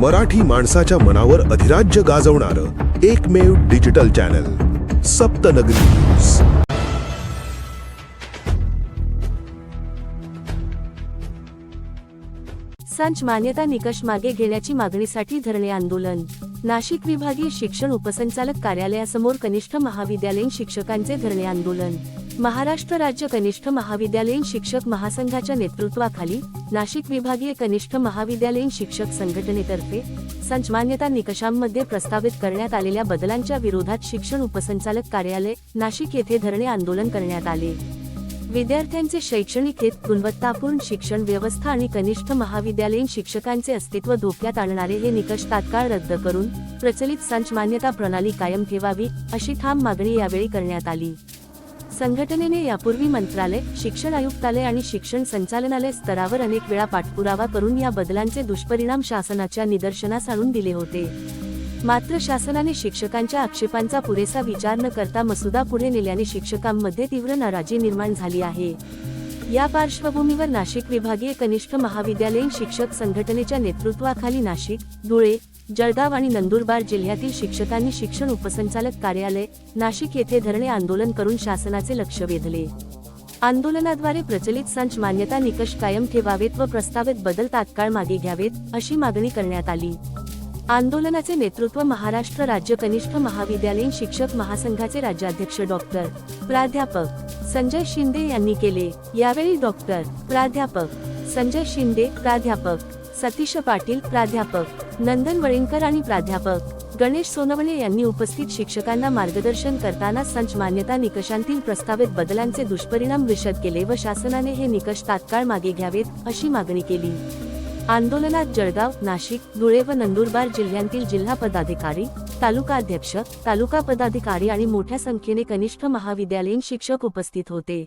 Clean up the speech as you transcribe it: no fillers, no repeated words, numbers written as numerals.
मराठी माणसाच्या मनावर अधिराज्य गाजवणारं एकमेव डिजिटल चॅनल सप्तनगरी न्यूज। संच मान्यता निकष मागे घेण्याची मागणीसाठी धरणे आंदोलन। नाशिक विभागीय शिक्षण उपसंचालक कार्यालयासमोर कनिष्ठ महाविद्यालयीन शिक्षकांचे धरणे आंदोलन। महाराष्ट्र राज्य कनिष्ठ महाविद्यालयीन शिक्षक महासंघाच्या नेतृत्वाखाली नाशिक विभागीय कनिष्ठ महाविद्यालयीन शिक्षक संघटनेतर्फे संच मान्यता निकषांमध्ये प्रस्तावित करण्यात आलेल्या बदलांच्या विरोधात शिक्षण उपसंचालक कार्यालय नाशिक येथे धरणे आंदोलन करण्यात आले। विद्यार्थ्यांचे शैक्षणिक हित, गुणवत्तापूर्ण शिक्षण व्यवस्था आणि कनिष्ठ महाविद्यालयीन शिक्षकांचे अस्तित्व धोक्यात आणणारे हे निकष तात्काळ रद्द करून प्रचलित संच मान्यता प्रणाली कायम ठेवावी, अशी ठाम मागणी यावेळी करण्यात आली। संघटनेने यापूर्वी मंत्रालय, शिक्षण आयुक्तालय आणि शिक्षण संचालनालय स्तरावर अनेक वेळा पाठपुरावा करून या बदलांचे दुष्परिणाम शासनाच्या निदर्शनास आणून दिले होते। मात्र शासनाने शिक्षकांच्या आक्षेपांचा पुरेसा विचार न करता मसुदा पुढे नेल्याने शिक्षकांमध्ये तीव्र नाराजी निर्माण झाली आहे। या पार्श्वभूमीवर नाशिक विभागीय कनिष्ठ महाविद्यालयीन शिक्षक संघटनेच्या नेतृत्वाखाली नाशिक, धुळे, जळगाव आणि नंदुरबार जिल्ह्यातील शिक्षकांनी शिक्षण उपसंचालक कार्यालय नाशिक येथे धरणे आंदोलन करून शासनाचे लक्ष वेधले। आंदोलनाद्वारे प्रचलित संच मान्यता निकष कायम ठेवावेत व प्रस्तावित बदल तात्काळ मागे घ्यावेत, अशी मागणी करण्यात आली। आंदोलनाचे नेतृत्व महाराष्ट्र राज्य कनिष्ठ महाविद्यालयीन शिक्षक महासंघाचे राज्याध्यक्ष डॉक्टर प्राध्यापक संजय शिंदे यांनी केले। यावेळी डॉक्टर प्राध्यापक संजय शिंदे, प्राध्यापक सतीश पाटील, प्राध्यापक नंदन वळीणकर आणि प्राध्यापक गणेश सोनवणे यांनी उपस्थित शिक्षकांना मार्गदर्शन करताना संच मान्यता निकषांतील प्रस्तावित बदलांचे दुष्परिणाम विशद केले व शासनाने हे निकष तात्काळ मागे घ्यावेत, अशी मागणी केली। आंदोलनात जळगाव, नाशिक, धुळे व नंदुरबार जिल्ह्यांतील जिल्हा पदाधिकारी, तालुकाध्यक्ष, तालुका पदाधिकारी आणि मोठ्या संख्येने कनिष्ठ महाविद्यालयीन शिक्षक उपस्थित होते।